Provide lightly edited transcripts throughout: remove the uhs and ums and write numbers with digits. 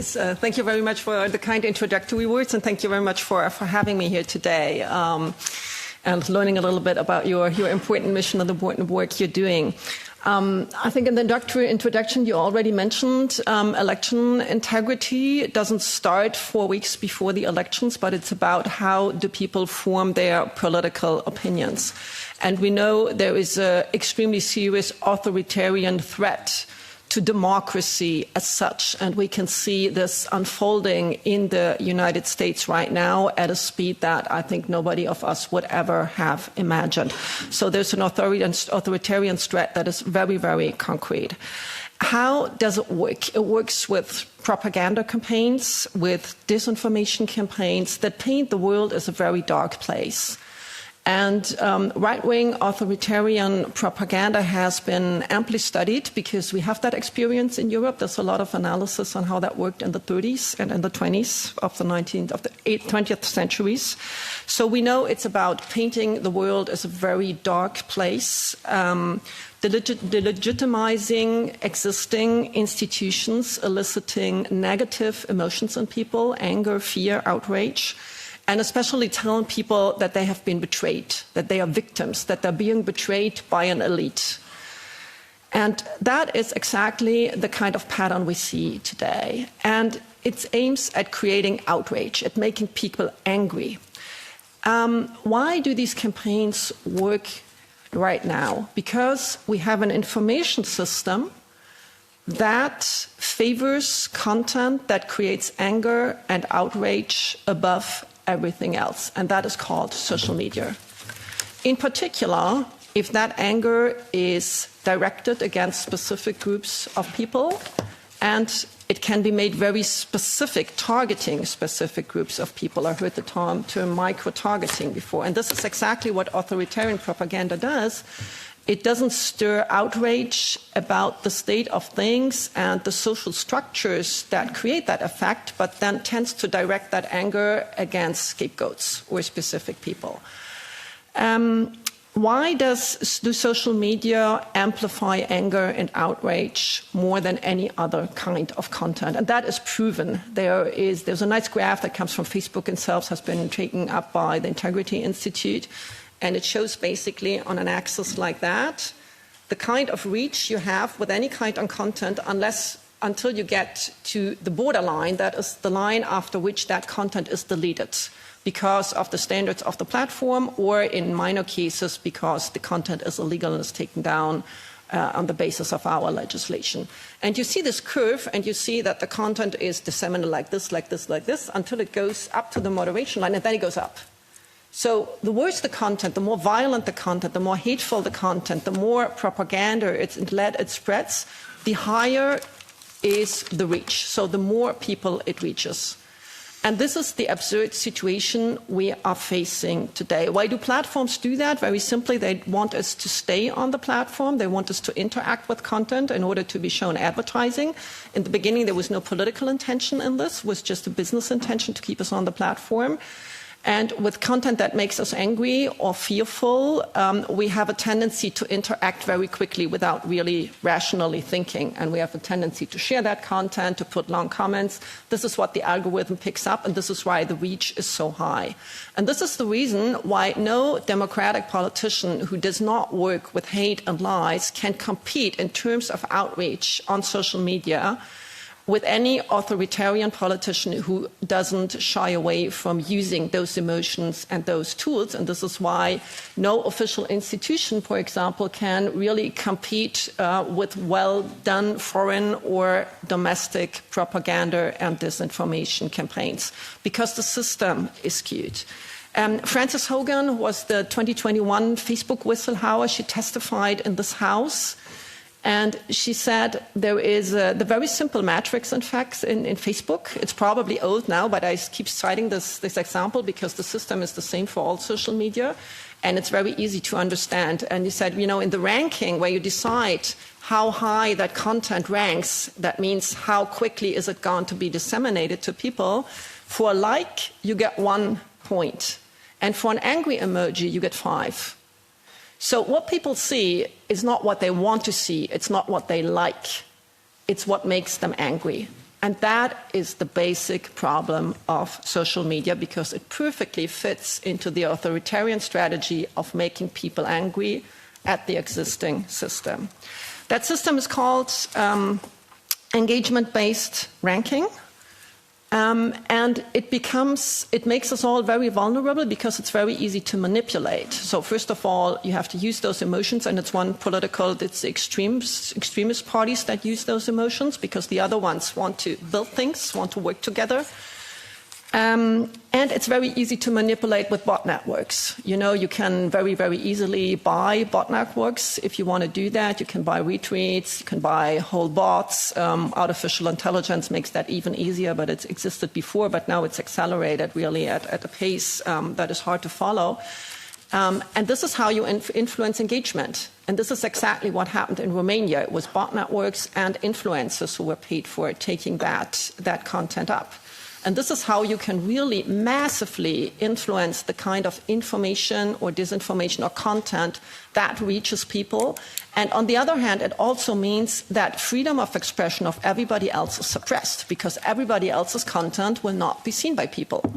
Thank you very much for the kind introductory words, and thank you very much for having me here today and learning a little bit about your important mission and the important work you're doing. I think in the introduction you already mentioned election integrity. It doesn't start 4 weeks before the elections, but it's about how do people form their political opinions. And we know there is an extremely serious authoritarian threat to democracy as such. And we can see this unfolding in the United States right now at a speed that I think nobody of us would ever have imagined. So there's an authoritarian threat that is very, very concrete. How does it work? It works with propaganda campaigns, with disinformation campaigns that paint the world as a very dark place. And right-wing authoritarian propaganda has been amply studied because we have that experience in Europe. There's a lot of analysis on how that worked in the 30s and in the 20s of the 20th centuries. So we know it's about painting the world as a very dark place, delegitimizing existing institutions, eliciting negative emotions in people, anger, fear, outrage, and especially telling people that they have been betrayed, that they are victims, that they're being betrayed by an elite. And that is exactly the kind of pattern we see today. And it aims at creating outrage, at making people angry. Why do these campaigns work right now? Because we have an information system that favors content that creates anger and outrage above everything else, and that is called social media. In particular, if that anger is directed against specific groups of people, and it can be made very specific, targeting specific groups of people. I heard the term micro-targeting before, and this is exactly what authoritarian propaganda does. It doesn't stir outrage about the state of things and the social structures that create that effect, but then tends to direct that anger against scapegoats or specific people. Why do social media amplify anger and outrage more than any other kind of content? And that is proven. There's a nice graph that comes from Facebook itself, has been taken up by the Integrity Institute. And it shows basically on an axis like that, the kind of reach you have with any kind of content until you get to the borderline, that is the line after which that content is deleted because of the standards of the platform, or in minor cases because the content is illegal and is taken down on the basis of our legislation. And you see this curve, and you see that the content is disseminated like this, like this, like this, until it goes up to the moderation line, and then it goes up. So the worse the content, the more violent the content, the more hateful the content, the more propaganda it spreads, the higher is the reach. So the more people it reaches. And this is the absurd situation we are facing today. Why do platforms do that? Very simply, they want us to stay on the platform. They want us to interact with content in order to be shown advertising. In the beginning, there was no political intention in this. It was just a business intention to keep us on the platform. And with content that makes us angry or fearful, we have a tendency to interact very quickly without really rationally thinking. And we have a tendency to share that content, to put long comments. This is what the algorithm picks up, and this is why the reach is so high. And this is the reason why no democratic politician who does not work with hate and lies can compete in terms of outreach on social media with any authoritarian politician who doesn't shy away from using those emotions and those tools. And this is why no official institution, for example, can really compete with well-done foreign or domestic propaganda and disinformation campaigns, because the system is skewed. Frances Hogan was the 2021 Facebook whistleblower. She testified in this House. And she said there is the very simple metrics, in fact, in Facebook. It's probably old now, but I keep citing this example because the system is the same for all social media, and it's very easy to understand. And you said, in the ranking where you decide how high that content ranks, that means how quickly is it going to be disseminated to people. For a like, you get 1 point. And for an angry emoji, you get 5. So what people see is not what they want to see. It's not what they like. It's what makes them angry. And that is the basic problem of social media, because it perfectly fits into the authoritarian strategy of making people angry at the existing system. That system is called engagement-based ranking. And it makes us all very vulnerable because it's very easy to manipulate. So first of all, you have to use those emotions, and it's the extremist parties that use those emotions, because the other ones want to build things, want to work together. And it's very easy to manipulate with bot networks. You know, you can very, very easily buy bot networks. If you want to do that, you can buy retweets, you can buy whole bots. Artificial intelligence makes that even easier, but it's existed before, but now it's accelerated really at a pace that is hard to follow. And this is how you influence engagement. And this is exactly what happened in Romania. It was bot networks and influencers who were paid for taking that content up. And this is how you can really massively influence the kind of information or disinformation or content that reaches people. And on the other hand, it also means that freedom of expression of everybody else is suppressed, because everybody else's content will not be seen by people.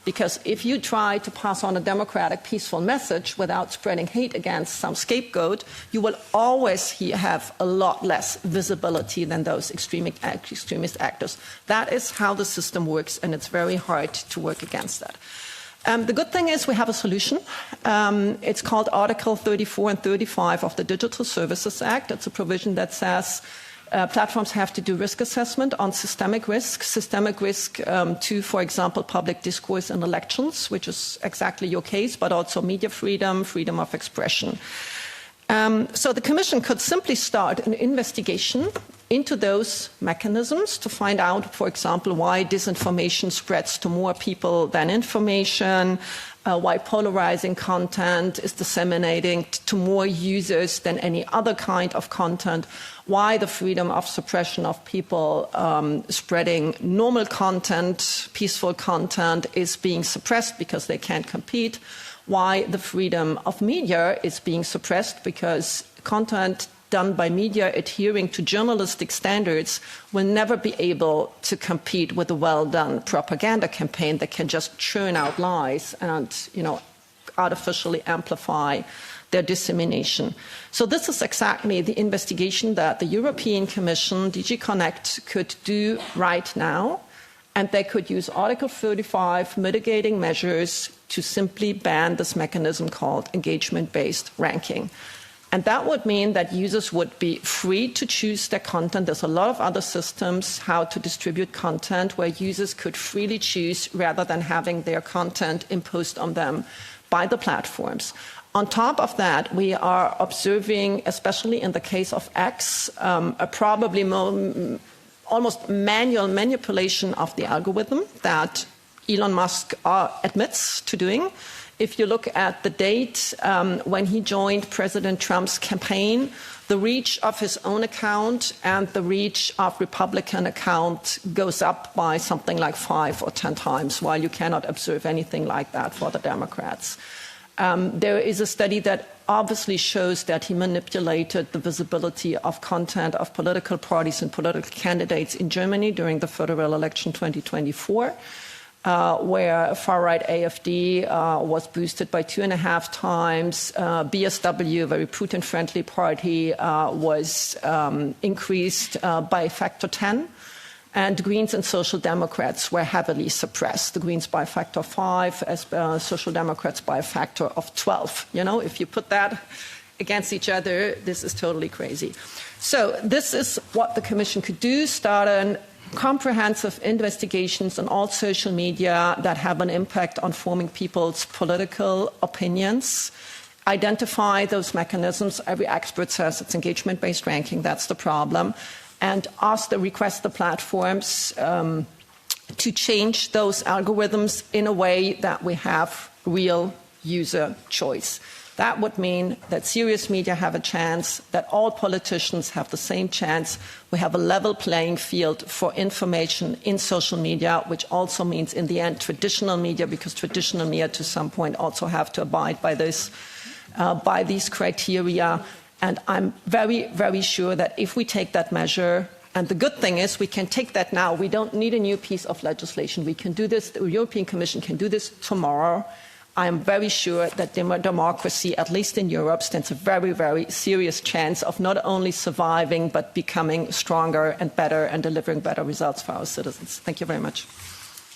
Because if you try to pass on a democratic, peaceful message without spreading hate against some scapegoat, you will always have a lot less visibility than those extremist actors. That is how the system works, and it's very hard to work against that. The good thing is we have a solution. It's called Article 34 and 35 of the Digital Services Act. It's a provision that says platforms have to do risk assessment on systemic risk to, for example, public discourse in elections, which is exactly your case, but also media freedom, freedom of expression. So the Commission could simply start an investigation into those mechanisms to find out, for example, why disinformation spreads to more people than information, why polarizing content is disseminating to more users than any other kind of content, why the freedom of suppression of people spreading normal content, peaceful content, is being suppressed because they can't compete, why the freedom of media is being suppressed because content done by media adhering to journalistic standards will never be able to compete with a well-done propaganda campaign that can just churn out lies and, artificially amplify their dissemination. So this is exactly the investigation that the European Commission, DG Connect, could do right now. And they could use Article 35 mitigating measures to simply ban this mechanism called engagement-based ranking. And that would mean that users would be free to choose their content. There's a lot of other systems how to distribute content where users could freely choose rather than having their content imposed on them by the platforms. On top of that, we are observing, especially in the case of X, a probably almost manual manipulation of the algorithm that Elon Musk admits to doing. If you look at the date when he joined President Trump's campaign, the reach of his own account and the reach of Republican account goes up by something like 5 or 10 times, while you cannot observe anything like that for the Democrats. There is a study that obviously shows that he manipulated the visibility of content of political parties and political candidates in Germany during the federal election 2024. Where far-right AfD was boosted by 2.5 times. BSW, a very Putin-friendly party, was increased by a factor 10. And Greens and Social Democrats were heavily suppressed. The Greens by a factor 5, as Social Democrats by a factor of 12. If you put that against each other, this is totally crazy. So this is what the Commission could do, start an comprehensive investigations on all social media that have an impact on forming people's political opinions, identify those mechanisms. Every expert says it's engagement-based ranking, that's the problem, and request the platforms to change those algorithms in a way that we have real user choice. That would mean that serious media have a chance, that all politicians have the same chance. We have a level playing field for information in social media, which also means, in the end, traditional media, because traditional media, to some point, also have to abide by this, by these criteria. And I'm very, very sure that if we take that measure And the good thing is we can take that now. We don't need a new piece of legislation. We can do this. The European Commission can do this tomorrow. I am very sure that democracy, at least in Europe, stands a very, very serious chance of not only surviving, but becoming stronger and better and delivering better results for our citizens. Thank you very much.